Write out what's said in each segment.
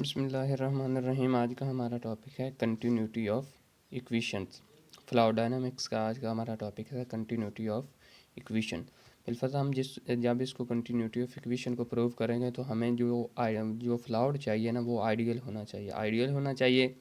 बिस्मिल्लाहिर्रहमानिर्रहीम। आज का हमारा टॉपिक है continuity of equations. Fluid dynamics का आज का हमारा टॉपिक है कंटिन्यूटी ऑफ इक्वेशन। बिलफज़ हम जब इसको कंटिन्यूटी ऑफ इक्वेशन को प्रूव करेंगे तो हमें जो फ्लूइड चाहिए ना वो आइडियल होना चाहिए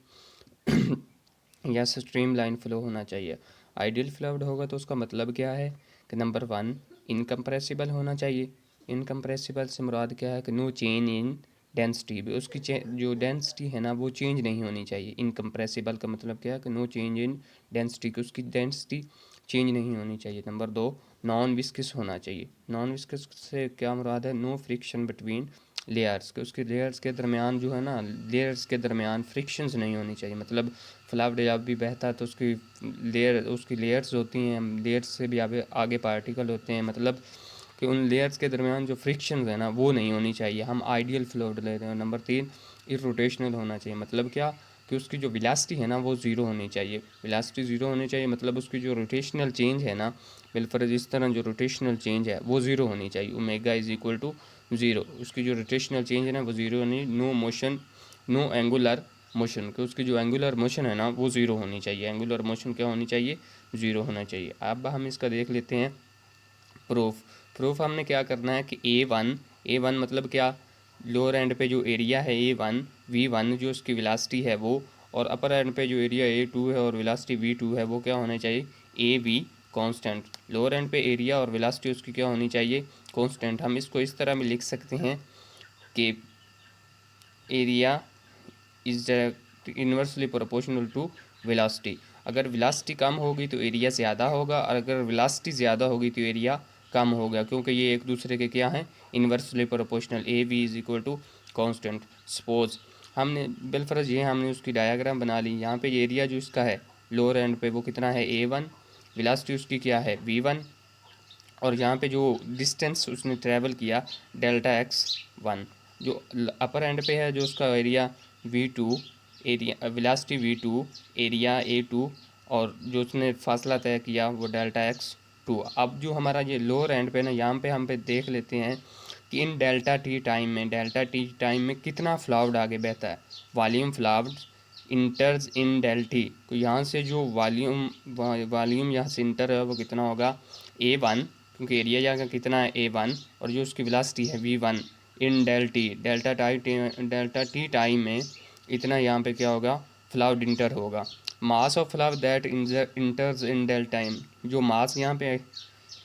या स्ट्रीम लाइन फ्लो होना चाहिए। आइडियल फ्लूइड होगा तो उसका मतलब क्या है कि नंबर 1 इनकम्प्रेसिबल होना चाहिए। इनकम्प्रेसिबल से मुराद क्या है कि नो चेंज इन डेंसिटी, भी उसकी जो डेंसिटी है ना वो चेंज नहीं होनी चाहिए। इनकम्प्रेसिबल का मतलब क्या है कि नो चेंज इन डेंसिटी, की उसकी डेंसिटी चेंज नहीं होनी चाहिए। नंबर 2 नॉन विस्कस होना चाहिए। नॉन विस्कस से क्या मुराद है, नो फ्रिक्शन बिटवीन लेयर्स, के उसकी लेयर्स के दरमियान जो है ना लेयर्स के दरमियान फ्रिक्शंस नहीं होनी चाहिए। मतलब फ्लूइड जब भी बहता है तो उसकी लेयर्स होती हैं, लेयर्स से भी आगे पार्टिकल होते हैं, मतलब कि उन लेयर्स के दरमियान जो फ्रिक्शन है ना वो नहीं होनी चाहिए। हम आइडियल फ्लूइड ले रहे हैं। नंबर 3 इरोटेशनल होना चाहिए। मतलब क्या कि उसकी जो वेलोसिटी है ना वो ज़ीरो होनी चाहिए। वेलोसिटी ज़ीरो होनी चाहिए मतलब उसकी जो रोटेशनल चेंज है ना, बिलफर्ज इस तरह जो रोटेशनल चेंज है वो ज़ीरो होनी चाहिए। Omega is equal to zero, उसकी जो रोटेशनल चेंज है ना वो ज़ीरो होनी। No motion, no angular motion, कि उसकी जो एंगुलर मोशन है ना वो ज़ीरो होनी चाहिए। एंगुलर मोशन क्या होनी चाहिए, ज़ीरो होना चाहिए। अब हम इसका देख लेते हैं प्रूफ हमने क्या करना है कि ए वन मतलब क्या, लोअर एंड पे जो एरिया है V1 जो उसकी वेलोसिटी है वो, और अपर एंड पे जो एरिया A2 है और वेलोसिटी V2 है वो क्या होने चाहिए, AV कांस्टेंट। लोअर एंड पे एरिया और वेलोसिटी उसकी क्या होनी चाहिए, कांस्टेंट। हम इसको इस तरह में लिख सकते हैं कि area is inversely proportional to velocity. अगर वेलोसिटी कम होगी तो एरिया ज़्यादा होगा, और अगर वेलोसिटी ज़्यादा होगी तो एरिया कम होगा, क्योंकि ये एक दूसरे के क्या हैं, inversely proportional. A V is equal to constant. Suppose हमने बिलफर्ज ये हमने उसकी डायग्राम बना ली। यहाँ पे एरिया जो इसका है लोअर एंड पे वो कितना है A1, वेलोसिटी उसकी क्या है V1, और यहाँ पे जो डिस्टेंस उसने ट्रैवल किया डेल्टा x1। जो अपर एंड पे है जो उसका area V2, area velocity V2, area A2, और जो उसने फासला तय किया वो डेल्टा x2। अब जो हमारा ये लोअर एंड पे ना, यहाँ पे हम देख लेते हैं कि इन डेल्टा टी टाइम में कितना फ्लूइड आगे बहता है। Volume fluid इंटर्स in del T, तो यहाँ से जो वॉल्यूम यहाँ से इंटर है वो कितना होगा A1, क्योंकि एरिया यहाँ का कितना है A1, और जो उसकी वेलोसिटी है V1 इन डेल्टा टी टाइम में इतना यहाँ पे क्या होगा, फ्लूइड इंटर होगा। Mass of fluid that enters in del time, जो मास यहाँ पे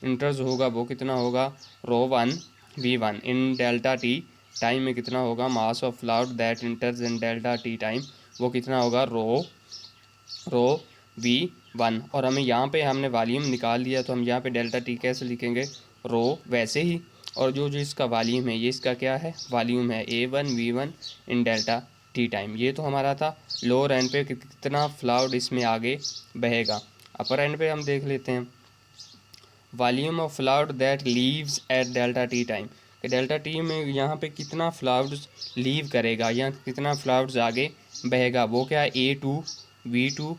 इंटर्स होगा वो कितना होगा, ρ1 V1 इन डेल्टा टी टाइम में कितना होगा, mass of fluid that enters in delta T time वो कितना होगा, रो V1। और हमें यहाँ पे हमने वॉल्यूम निकाल लिया तो हम यहाँ पे डेल्टा टी कैसे लिखेंगे, रो वैसे ही। और जो जो इसका वॉल्यूम है ये इसका क्या है, वॉल्यूम है A1 V1 इन डेल्टा टी टाइम। ये तो हमारा था लोअर एंड पे कितना फ्लूइड इसमें आगे बहेगा। अपर एंड पे हम देख लेते हैं volume of fluid that leaves eight delta T time, कि डेल्टा टी में यहाँ पे कितना फ्लूइड लीव करेगा या कितना फ्लूइड आगे बहेगा, वो क्या है A2 V2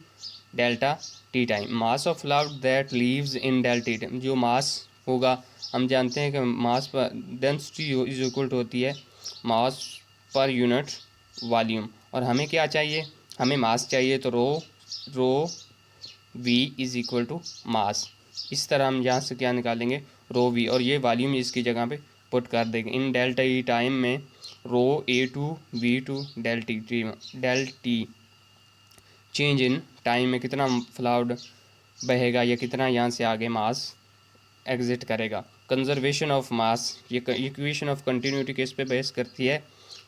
delta T time. Mass of fluid that leaves in delta T time, जो मास होगा हम जानते हैं कि मास पर डेंसिटी इज इक्वल टू होती है मास पर यूनिट वॉल्यूम, और हमें क्या चाहिए, हमें मास चाहिए, तो rho V is equal to mass. इस तरह हम यहाँ से क्या निकालेंगे, रो वी, और ये वॉल्यूम इसकी जगह पे पुट कर देंगे। इन डेल्टा ई टाइम में rho A2 V2 del T change in time में कितना फ्लूइड बहेगा या कितना यहाँ से आगे मास एग्जिट करेगा। कंजर्वेशन ऑफ मास, ये इक्वेशन ऑफ कंटिन्यूटी किस पे बेस करती है,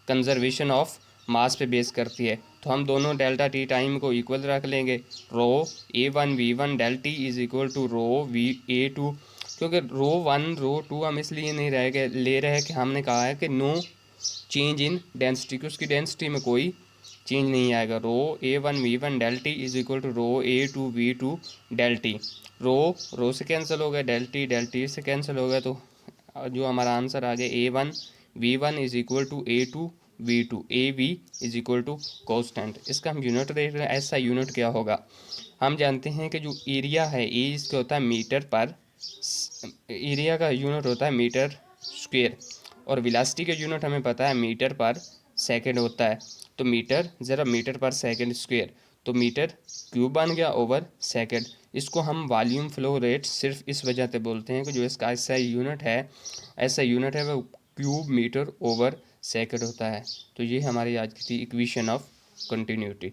कंजर्वेशन ऑफ मास पे बेस करती है। तो हम दोनों डेल्टा टी टाइम को इक्वल रख लेंगे। Rho A1 V1 del T is equal to rho A2, क्योंकि रो 2 हम इसलिए नहीं ले रहे कि हमने कहा है कि नो चेंज इन डेंसिटी, की उसकी डेंसिटी में कोई चेंज नहीं आएगा। Rho A1 V1 del T is equal to rho A2 V2 del T. Rho से कैंसिल हो गया, डेल टी से कैंसिल हो गया, तो जो हमारा आंसर आ गया A1 V1 is equal to A2 V2, AV is equal to constant. इसका हम यूनिट देख रहे हैं, ऐसा यूनिट क्या होगा, हम जानते हैं कि जो एरिया है ए इसका होता है मीटर पर, एरिया का यूनिट होता है मीटर स्क्वेयर, और वेलोसिटी का यूनिट हमें पता है मीटर पर सेकेंड होता है, तो मीटर ज़रा मीटर पर सेकेंड स्क्वेयर, तो मीटर क्यूब बन गया ओवर सेकेंड। इसको हम वॉल्यूम फ्लो रेट सिर्फ इस वजह से बोलते हैं कि जो इसका ऐसा यूनिट है वो क्यूब मीटर ओवर सेकेंड होता है। तो ये हमारी आज की थी इक्वेशन ऑफ कंटिन्यूटी।